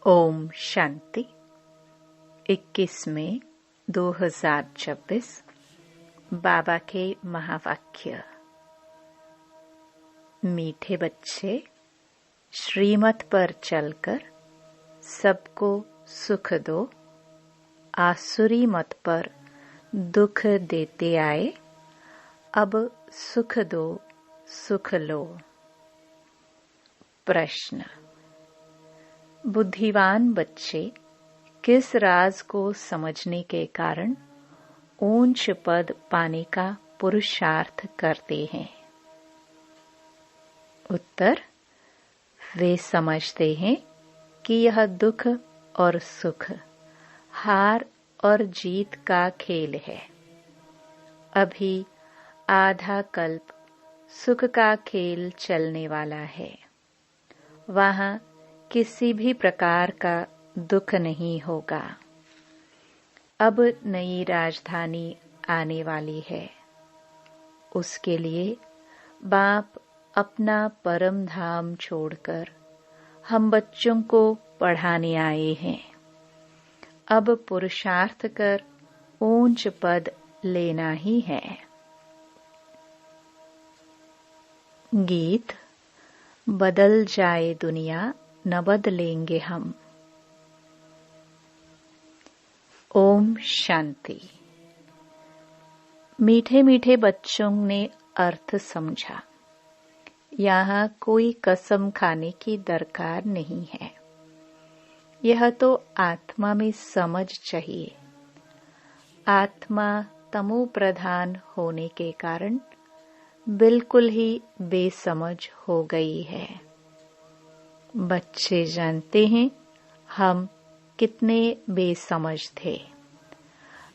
ओम शांति। 21 मई 2026 बाबा के महावाक्य। मीठे बच्चे, श्रीमत पर चलकर सबको सुख दो। आसुरी मत पर दुख देते आए, अब सुख दो, सुख लो। प्रश्न: बुद्धिमान बच्चे किस राज को समझने के कारण ऊंच पद पाने का पुरुषार्थ करते हैं? उत्तर: वे समझते हैं कि यह दुख और सुख, हार और जीत का खेल है। अभी आधा कल्प सुख का खेल चलने वाला है। वहां किसी भी प्रकार का दुख नहीं होगा। अब नई राजधानी आने वाली है। उसके लिए बाप अपना परम धाम छोड़कर हम बच्चों को पढ़ाने आए हैं। अब पुरुषार्थ कर ऊंच पद लेना ही है। गीत: बदल जाए दुनिया, न बदलेंगे हम। ओम शांति। मीठे मीठे बच्चों ने अर्थ समझा। यहाँ कोई कसम खाने की दरकार नहीं है। यह तो आत्मा में समझ चाहिए। आत्मा तमो प्रधान होने के कारण बिल्कुल ही बेसमझ हो गई है। बच्चे जानते हैं हम कितने बेसमझ थे,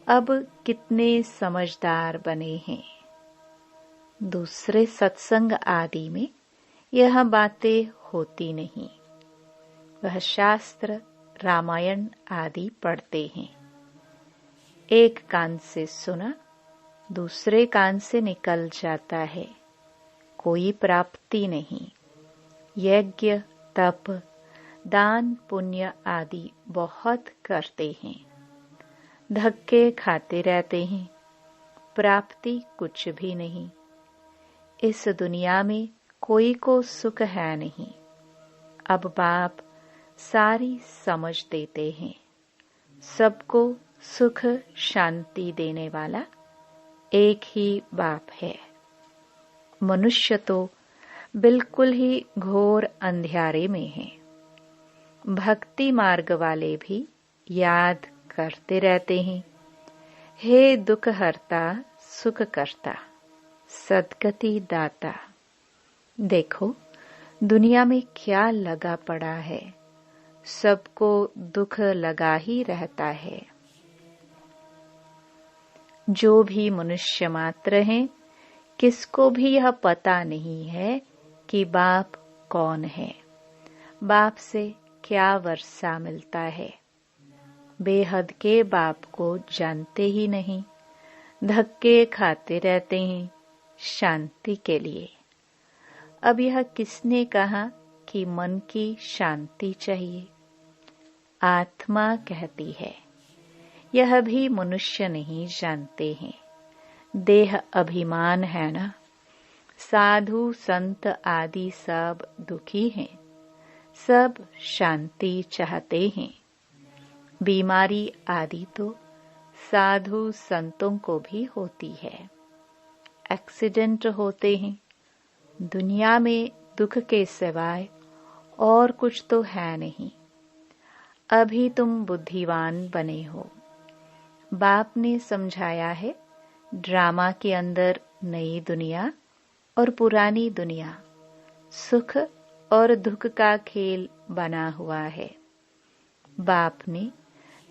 अब कितने समझदार बने हैं। दूसरे सत्संग आदि में यह बातें होती नहीं। वह शास्त्र, रामायण आदि पढ़ते हैं। एक कान से सुना, दूसरे कान से निकल जाता है। कोई प्राप्ति नहीं। यज्ञ, तप, दान, पुण्य आदि बहुत करते हैं। धक्के खाते रहते हैं। प्राप्ति कुछ भी नहीं। इस दुनिया में कोई को सुख है नहीं। अब बाप सारी समझ देते हैं। सबको सुख शांति देने वाला एक ही बाप है। मनुष्य तो बिल्कुल ही घोर अंधियारे में है। भक्ति मार्ग वाले भी याद करते रहते हैं, हे दुख हरता, सुख करता, सद्गति दाता। देखो दुनिया में क्या लगा पड़ा है। सबको दुख लगा ही रहता है। जो भी मनुष्य मात्र हैं, किसको भी यह पता नहीं है कि बाप कौन है, बाप से क्या वर्षा मिलता है। बेहद के बाप को जानते ही नहीं। धक्के खाते रहते हैं शांति के लिए। अब यह किसने कहा कि मन की शांति चाहिए? आत्मा कहती है। यह भी मनुष्य नहीं जानते हैं। देह अभिमान है ना। साधु संत आदि सब दुखी हैं। सब शांति चाहते हैं। बीमारी आदि तो साधु संतों को भी होती है। एक्सीडेंट होते हैं। दुनिया में दुख के सिवाय और कुछ तो है नहीं। अभी तुम बुद्धिमान बने हो। बाप ने समझाया है, ड्रामा के अंदर नई दुनिया और पुरानी दुनिया, सुख और दुख का खेल बना हुआ है। बाप ने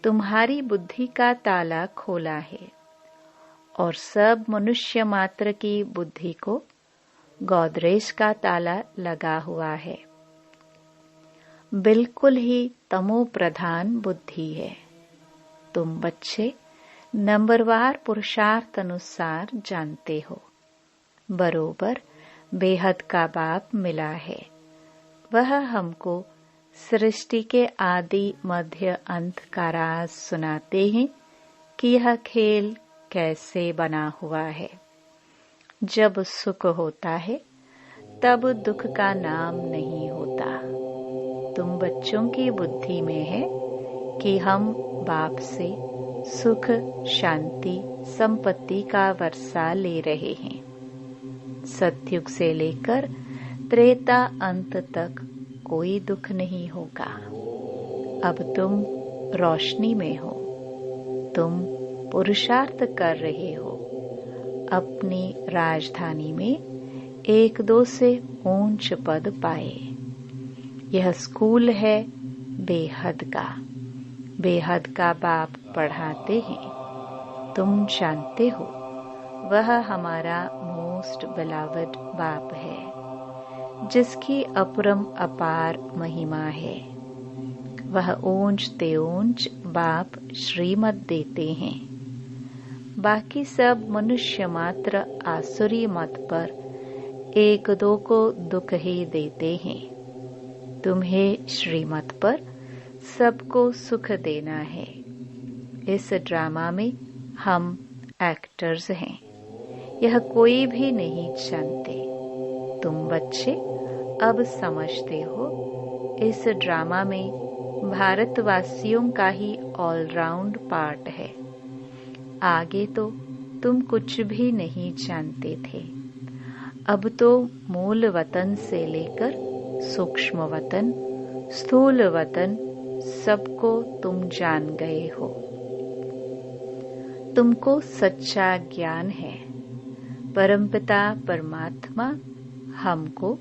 तुम्हारी बुद्धि का ताला खोला है और सब मनुष्य मात्र की बुद्धि को गोदरेज का ताला लगा हुआ है। बिल्कुल ही तमो प्रधान बुद्धि है। तुम बच्चे नंबरवार पुरुषार्थ अनुसार जानते हो। बरोबर बेहद का बाप मिला है। वह हमको सृष्टि के आदि मध्य अंत का राज सुनाते हैं कि यह खेल कैसे बना हुआ है। जब सुख होता है तब दुख का नाम नहीं होता। तुम बच्चों की बुद्धि में है कि हम बाप से सुख, शांति, संपत्ति का वर्षा ले रहे हैं। सतयुग से लेकर त्रेता अंत तक कोई दुख नहीं होगा। अब तुम रोशनी में हो, तुम पुरुषार्थ कर रहे हो। अपनी राजधानी में एक दो से ऊंच पद पाए। यह स्कूल है बेहद का। बेहद का बाप पढ़ाते हैं। तुम जानते हो वह हमारा मोस्ट बिलवड बाप है, जिसकी अपरम अपार महिमा है। वह ऊंच ते ऊंच बाप श्रीमत देते हैं। बाकी सब मनुष्य मात्र आसुरी मत पर एक दो को दुख ही देते हैं। तुम्हें श्रीमत पर सबको सुख देना है। इस ड्रामा में हम एक्टर्स हैं। यह कोई भी नहीं जानते। तुम बच्चे अब समझते हो इस ड्रामा में भारतवासियों का ही ऑलराउंड पार्ट है। आगे तो तुम कुछ भी नहीं जानते थे। अब तो मूल वतन से लेकर सूक्ष्म वतन, स्थूल वतन सबको तुम जान गए हो। तुमको सच्चा ज्ञान है। परमपिता परमात्मा हमको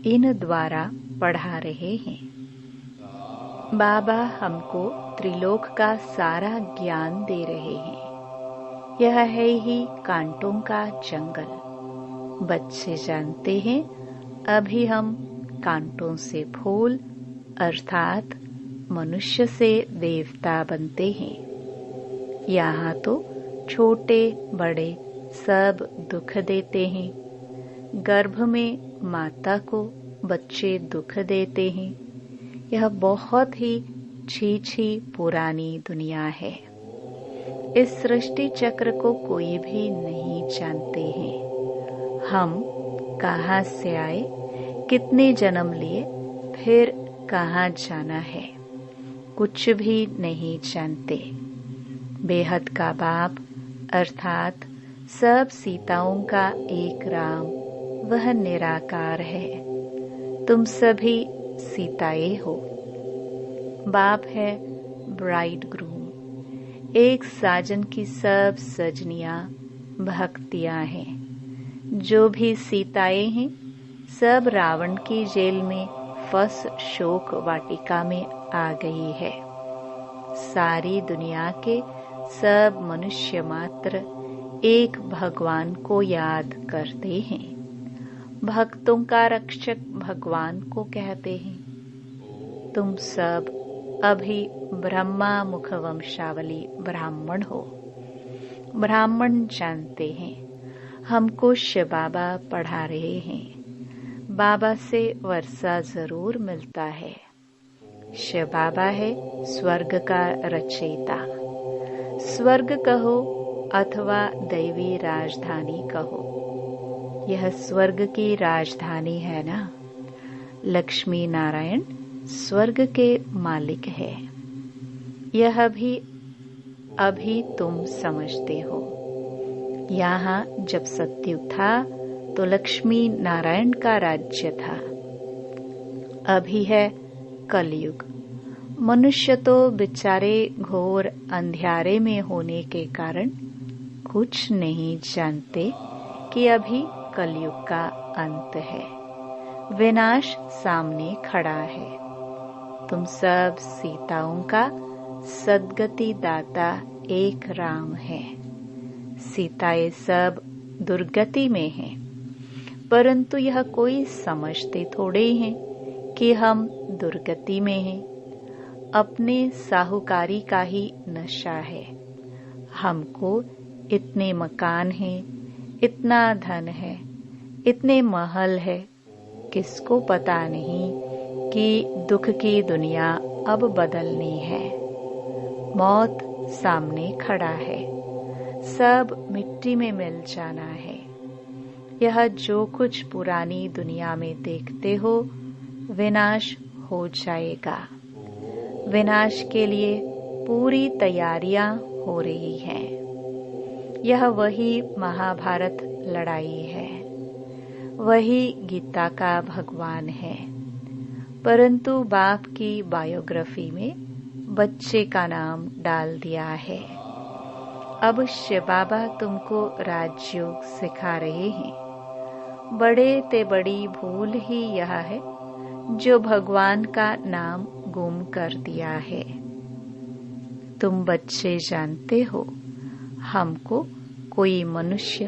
इन द्वारा पढ़ा रहे हैं। बाबा हमको त्रिलोक का सारा ज्ञान दे रहे हैं। यह है ही कांटों का जंगल। बच्चे जानते हैं अभी हम कांटों से फूल अर्थात मनुष्य से देवता बनते हैं। यहाँ तो छोटे बड़े सब दुख देते हैं। गर्भ में माता को बच्चे दुख देते हैं। यह बहुत ही छी पुरानी दुनिया है। इस सृष्टि चक्र को कोई भी नहीं जानते हैं। हम कहाँ से आए, कितने जन्म लिए, फिर कहाँ जाना है, कुछ भी नहीं जानते। बेहद का बाप अर्थात सब सीताओं का एक राम, वह निराकार है। तुम सभी सीताएं हो। बाप है ब्राइड ग्रूम। एक साजन की सब सजनियां भक्तियां हैं। जो भी सीताएं हैं सब रावण की जेल में फंस शोक वाटिका में आ गई है। सारी दुनिया के सब मनुष्य मात्र एक भगवान को याद करते हैं। भक्तों का रक्षक भगवान को कहते हैं। तुम सब अभी ब्रह्मा मुख वंशावली ब्राह्मण हो। ब्राह्मण जानते हैं हमको शिव बाबा पढ़ा रहे हैं। बाबा से वर्षा जरूर मिलता है। शिव बाबा है स्वर्ग का रचयिता। स्वर्ग कहो अथवा दैवी राजधानी कहो, यह स्वर्ग की राजधानी है ना। लक्ष्मी नारायण स्वर्ग के मालिक है। यह भी अभी तुम समझते हो। यहाँ जब सतयुग था तो लक्ष्मी नारायण का राज्य था। अभी है कलयुग। मनुष्य तो बेचारे घोर अंधियारे में होने के कारण कुछ नहीं जानते कि अभी कलयुग का अंत है। विनाश सामने खड़ा है। तुम सब सीताओं का सद्गति दाता एक राम है। सीताएं सब दुर्गति में हैं, परंतु यह कोई समझते थोड़े हैं कि हम दुर्गति में हैं। अपने साहूकारी का ही नशा है। हमको इतने मकान हैं, इतना धन है, इतने महल है, किसको पता नहीं कि दुख की दुनिया अब बदलनी है। मौत सामने खड़ा है, सब मिट्टी में मिल जाना है। यह जो कुछ पुरानी दुनिया में देखते हो विनाश हो जाएगा। विनाश के लिए पूरी तैयारियां हो रही हैं। यह वही महाभारत लड़ाई है, वही गीता का भगवान है, परंतु बाप की बायोग्राफी में बच्चे का नाम डाल दिया है। अब शिव बाबा तुमको राजयोग सिखा रहे हैं। बड़े ते बड़ी भूल ही यह है जो भगवान का नाम गुम कर दिया है। तुम बच्चे जानते हो, हमको कोई मनुष्य,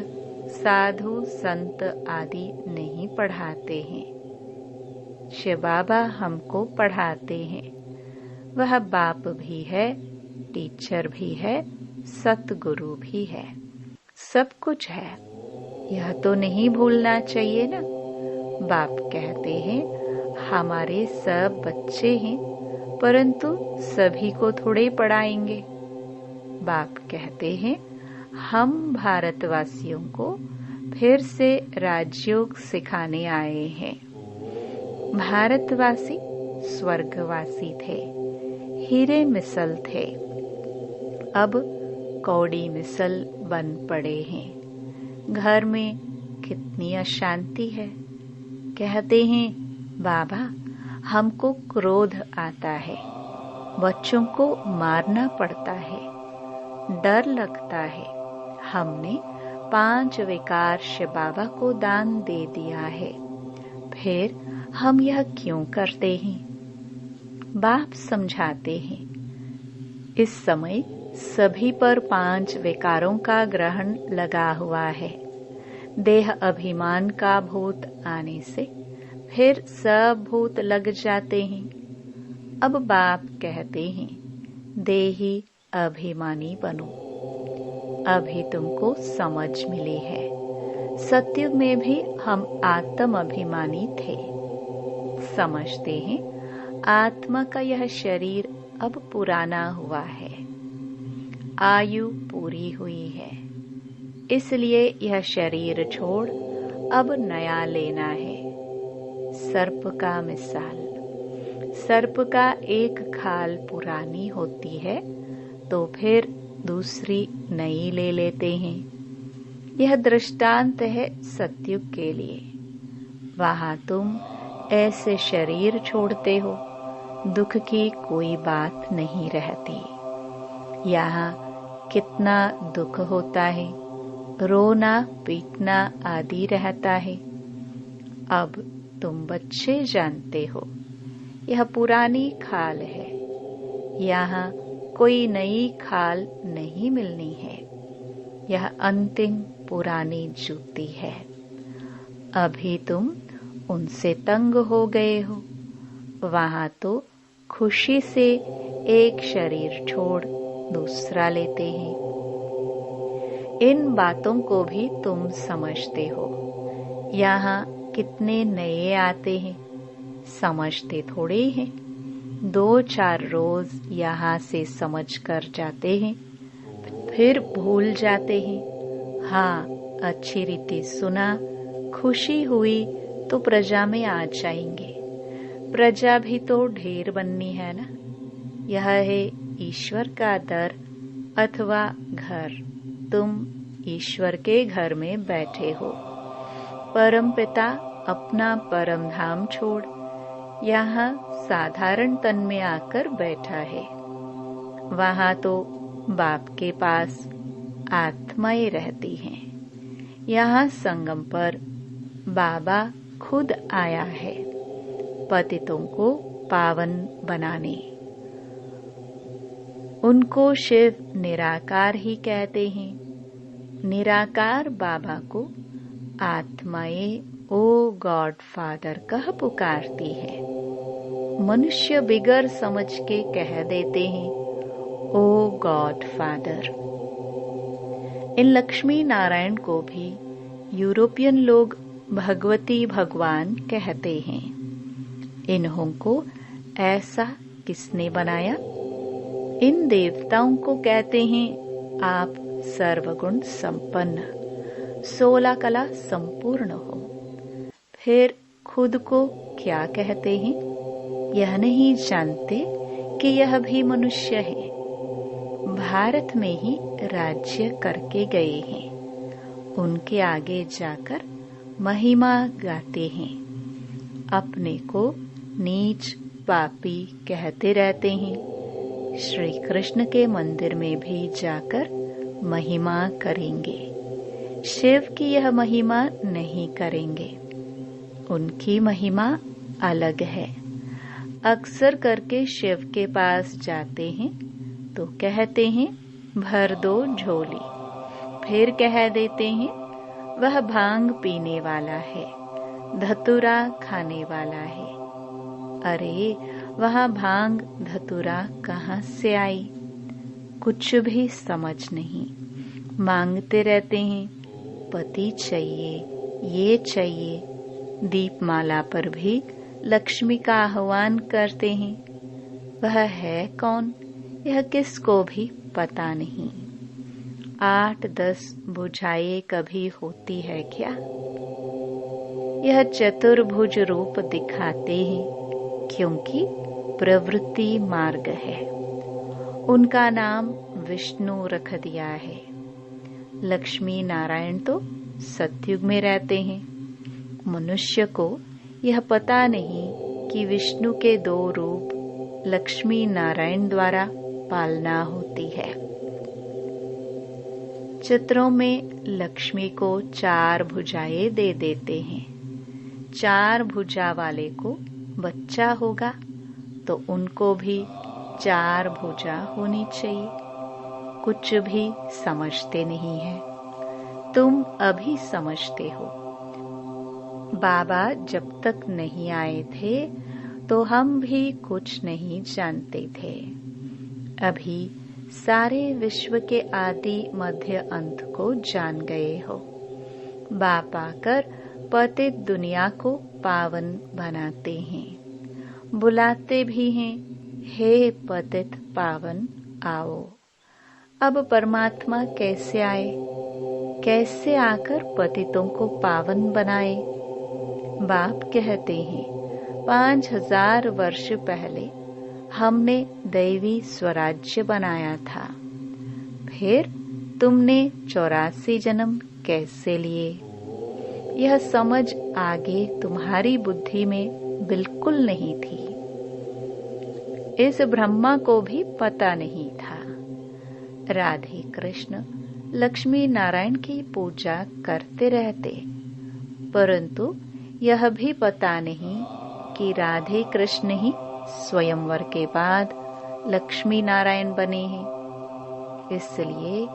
साधु, संत आदि नहीं पढ़ाते हैं। शिव बाबा हमको पढ़ाते हैं। वह बाप भी है, टीचर भी है, सतगुरु भी है, सब कुछ है। यह तो नहीं भूलना चाहिए ना। बाप कहते हैं हमारे सब बच्चे हैं, परंतु सभी को थोड़े पढ़ाएंगे। बाप कहते हैं हम भारतवासियों को फिर से राजयोग सिखाने आए हैं। भारतवासी स्वर्गवासी थे, हीरे मिसल थे, अब कौड़ी मिसल बन पड़े हैं। घर में कितनी अशांति है। कहते हैं बाबा हमको क्रोध आता है, बच्चों को मारना पड़ता है, डर लगता है। हमने 5 विकार शिव बाबा को दान दे दिया है, फिर हम यह क्यों करते हैं? बाप समझाते हैं इस समय सभी पर 5 विकारों का ग्रहण लगा हुआ है। देह अभिमान का भूत आने से फिर सब भूत लग जाते हैं। अब बाप कहते हैं देही अभिमानी बनो। अभी तुमको समझ मिली है। सत्युग में भी हम आत्म अभिमानी थे। समझते हैं आत्मा का यह शरीर अब पुराना हुआ है, आयु पूरी हुई है, इसलिए यह शरीर छोड़ अब नया लेना है। सर्प का मिसाल, सर्प का एक खाल पुरानी होती है तो फिर दूसरी नई ले लेते हैं। यह दृष्टांत है सत्युग के लिए। वहां तुम ऐसे शरीर छोड़ते हो, दुख की कोई बात नहीं रहती। यहाँ कितना दुख होता है, रोना पीटना आदि रहता है। अब तुम बच्चे जानते हो यह पुरानी खाल है, यहाँ कोई नई खाल नहीं मिलनी है। यह अंतिम पुरानी जूती है। अभी तुम उनसे तंग हो गए हो। वहां तो खुशी से एक शरीर छोड़ दूसरा लेते हैं। इन बातों को भी तुम समझते हो। यहाँ कितने नए आते हैं, समझते थोड़े हैं। 2-4 रोज यहाँ से समझ कर जाते हैं, फिर भूल जाते हैं। हाँ, अच्छी रीति सुना, खुशी हुई तो प्रजा में आ जाएंगे। प्रजा भी तो ढेर बननी है ना। यह है ईश्वर का दर अथवा घर। तुम ईश्वर के घर में बैठे हो। परम पिता अपना परम धाम छोड़ यहाँ साधारण तन में आकर बैठा है। वहां तो बाप के पास आत्माएं रहती हैं। यहाँ संगम पर बाबा खुद आया है पतितों को पावन बनाने। उनको शिव निराकार ही कहते हैं। निराकार बाबा को आत्माएं ओ गॉड फादर कह पुकारती है। मनुष्य बिगर समझ के कह देते हैं ओ गॉड फादर। इन लक्ष्मी नारायण को भी यूरोपियन लोग भगवती भगवान कहते हैं। इन्हों को ऐसा किसने बनाया? इन देवताओं को कहते हैं आप सर्वगुण संपन्न, 16 कला संपूर्ण हो। फिर खुद को क्या कहते हैं? यह नहीं जानते कि यह भी मनुष्य है। भारत में ही राज्य करके गए हैं, उनके आगे जाकर महिमा गाते हैं। अपने को नीच पापी कहते रहते हैं। श्री कृष्ण के मंदिर में भी जाकर महिमा करेंगे, शिव की यह महिमा नहीं करेंगे। उनकी महिमा अलग है। अक्सर करके शिव के पास जाते हैं तो कहते हैं भर दो झोली, फिर कह देते हैं वह भांग पीने वाला है, धतूरा खाने वाला है। अरे वहाँ भांग धतूरा कहाँ से आई? कुछ भी समझ नहीं। मांगते रहते हैं पति चाहिए, ये चाहिए। दीपमाला पर भी लक्ष्मी का आह्वान करते हैं। वह है कौन, यह किसको भी पता नहीं। 8-10 भुजाएं कभी होती है क्या? यह चतुर्भुज रूप दिखाते हैं क्योंकि प्रवृत्ति मार्ग है। उनका नाम विष्णु रख दिया है। लक्ष्मी नारायण तो सतयुग में रहते हैं। मनुष्य को यह पता नहीं कि विष्णु के 2 रूप लक्ष्मी नारायण द्वारा पालना होती है। चित्रों में लक्ष्मी को 4 भुजाएं दे देते हैं। 4 भुजा वाले को बच्चा होगा तो उनको भी 4 भुजा होनी चाहिए। कुछ भी समझते नहीं है। तुम अभी समझते हो। बाबा जब तक नहीं आए थे तो हम भी कुछ नहीं जानते थे। अभी सारे विश्व के आदि मध्य अंत को जान गए हो। बाप आकर पतित दुनिया को पावन बनाते हैं। बुलाते भी हैं, हे पतित पावन आओ। अब परमात्मा कैसे आए? कैसे आकर पतितों को पावन बनाए? बाप कहते हैं 5000 वर्ष पहले हमने दैवी स्वराज्य बनाया था। फिर तुमने 84 जन्म कैसे लिए? यह समझ आगे तुम्हारी बुद्धि में बिल्कुल नहीं थी। इस ब्रह्मा को भी पता नहीं था। राधे कृष्ण लक्ष्मी नारायण की पूजा करते रहते, परंतु यह भी पता नहीं कि राधे कृष्ण ही स्वयंवर के बाद लक्ष्मी नारायण बने हैं। इसलिए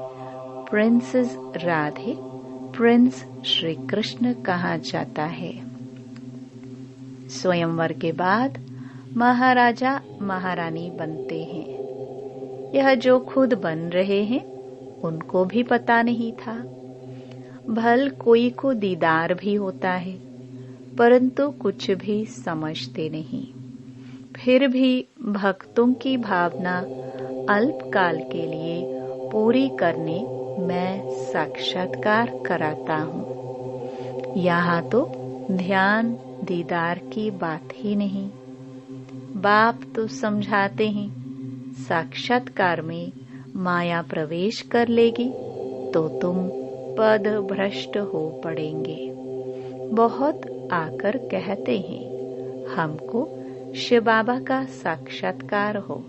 प्रिंसेस राधे प्रिंस श्री कृष्ण कहा जाता है। स्वयंवर के बाद महाराजा महारानी बनते हैं। यह जो खुद बन रहे हैं उनको भी पता नहीं था। भल कोई को दीदार भी होता है, परंतु कुछ भी समझते नहीं। फिर भी भक्तों की भावना अल्पकाल के लिए पूरी करने मैं साक्षात्कार कराता हूँ। यहाँ तो ध्यान दीदार की बात ही नहीं। बाप तो समझाते हैं साक्षात्कार में माया प्रवेश कर लेगी तो तुम पद भ्रष्ट हो पड़ेंगे। बहुत आकर कहते हैं हमको शिव बाबा का साक्षात्कार हो।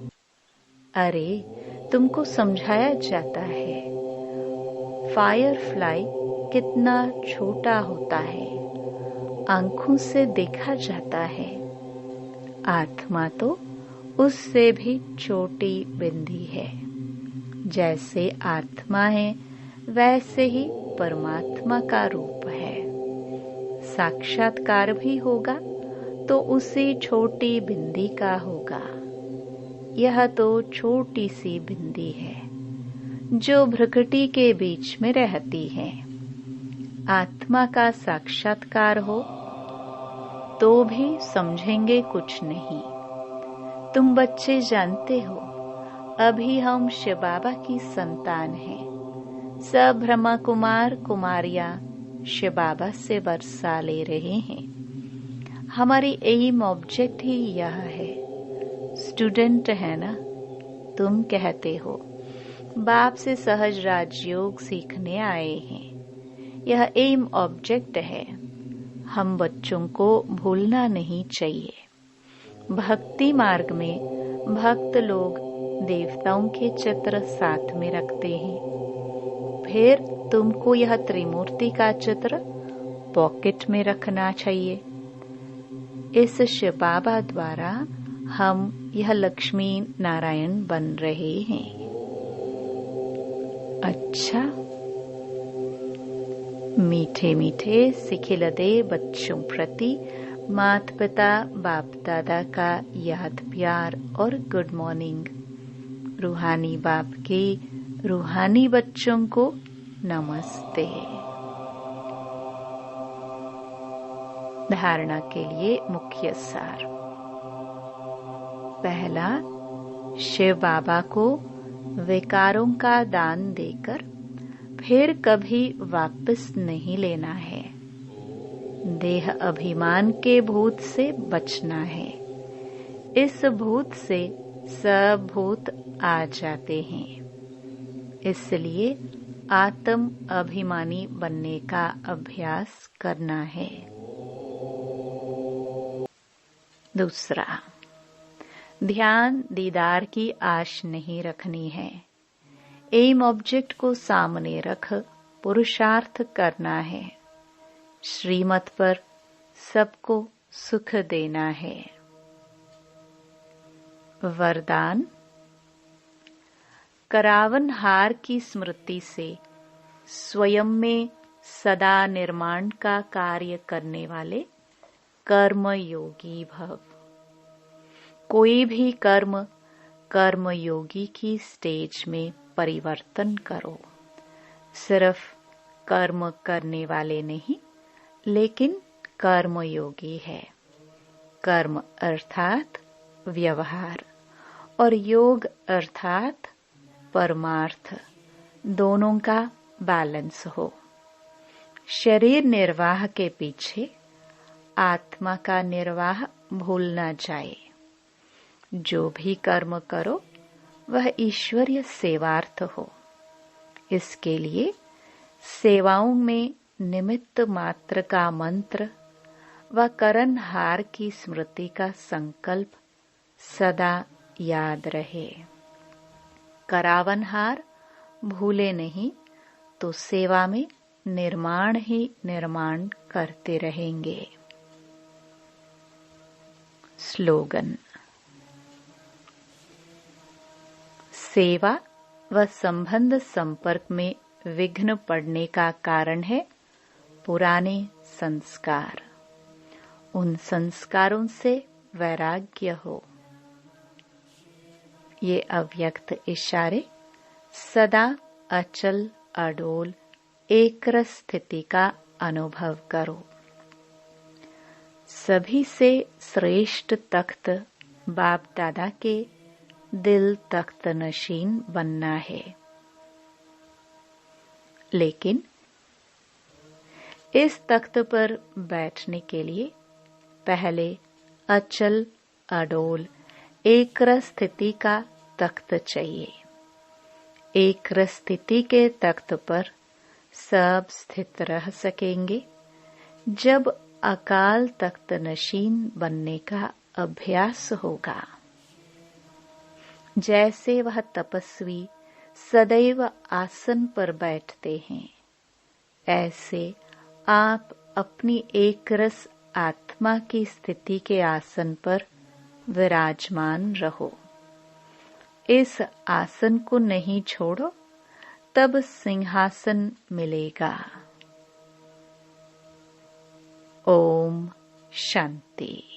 अरे तुमको समझाया जाता है फायरफ्लाई कितना छोटा होता है, आंखों से देखा जाता है। आत्मा तो उससे भी छोटी बिंदी है। जैसे आत्मा है वैसे ही परमात्मा का रूप है। साक्षात्कार भी होगा तो उसी छोटी बिंदी का होगा। यह तो छोटी सी बिंदी है जो भ्रकुटी के बीच में रहती है। आत्मा का साक्षात्कार हो तो भी समझेंगे कुछ नहीं। तुम बच्चे जानते हो, अभी हम शिव बाबा की संतान हैं। सब ब्रह्मा कुमार कुमारियां शिव बाबा से वर्षा ले रहे हैं। हमारी एम ऑब्जेक्ट ही यह है। स्टूडेंट है ना, तुम कहते हो बाप से सहज राजयोग सीखने आए हैं। यह एम ऑब्जेक्ट है। हम बच्चों को भूलना नहीं चाहिए। भक्ति मार्ग में भक्त लोग देवताओं के चित्र साथ में रखते हैं। फिर तुमको यह त्रिमूर्ति का चित्र पॉकेट में रखना चाहिए। इस शिव बाबा द्वारा हम यह लक्ष्मी नारायण बन रहे हैं। अच्छा, मीठे मीठे सिखिलदे बच्चों प्रति माता पिता बाप दादा का याद प्यार और गुड मॉर्निंग। रूहानी बाप के रूहानी बच्चों को नमस्ते। धारणा के लिए मुख्य सार। पहला, शिव बाबा को विकारों का दान देकर फिर कभी वापस नहीं लेना है। देह अभिमान के भूत से बचना है। इस भूत से सब भूत आ जाते हैं। इसलिए आत्म अभिमानी बनने का अभ्यास करना है। दूसरा, ध्यान दीदार की आश नहीं रखनी है। एम ऑब्जेक्ट को सामने रख पुरुषार्थ करना है। श्रीमत पर सबको सुख देना है। वरदान, करावनहार की स्मृति से स्वयं में सदा निर्माण का कार्य करने वाले कर्मयोगी भव। कोई भी कर्म कर्मयोगी की स्टेज में परिवर्तन करो। सिर्फ कर्म करने वाले नहीं, लेकिन कर्मयोगी है। कर्म अर्थात व्यवहार और योग अर्थात परमार्थ, दोनों का बैलेंस हो। शरीर निर्वाह के पीछे आत्मा का निर्वाह भूल न जाए। जो भी कर्म करो वह ईश्वरीय सेवार्थ हो। इसके लिए सेवाओं में निमित्त मात्र का मंत्र व करनहार की स्मृति का संकल्प सदा याद रहे। करावनहार भूले नहीं तो सेवा में निर्माण ही निर्माण करते रहेंगे। स्लोगन, सेवा व संबंध संपर्क में विघ्न पड़ने का कारण है पुराने संस्कार। उन संस्कारों से वैराग्य हो। ये अव्यक्त इशारे सदा अचल अडोल एकरस स्थिति का अनुभव करो। सभी से श्रेष्ठ तख्त बाप दादा के दिल तख्त नशीन बनना है। लेकिन इस तख्त पर बैठने के लिए पहले अचल अडोल एकरस स्थिति का तख्त चाहिए। एकरस स्थिति के तख्त पर सब स्थित रह सकेंगे जब अकाल तख्त नशीन बनने का अभ्यास होगा। जैसे वह तपस्वी सदैव आसन पर बैठते हैं, ऐसे आप अपनी एकरस आत्मा की स्थिति के आसन पर विराजमान रहो। इस आसन को नहीं छोड़ो, तब सिंहासन मिलेगा। ओम शांति।